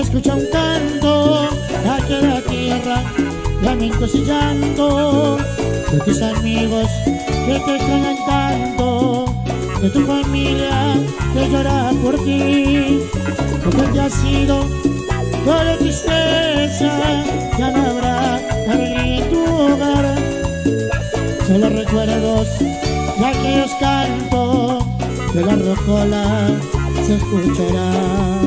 escucha un canto aquí en la tierra, lamentos y llanto de tus amigos que te extrañan tanto, de tu familia que llora por ti, porque te has ido, toda tristeza, ya no habrá alegría en tu hogar, solo recuerdos de aquellos cantos de la rocola se escucharán.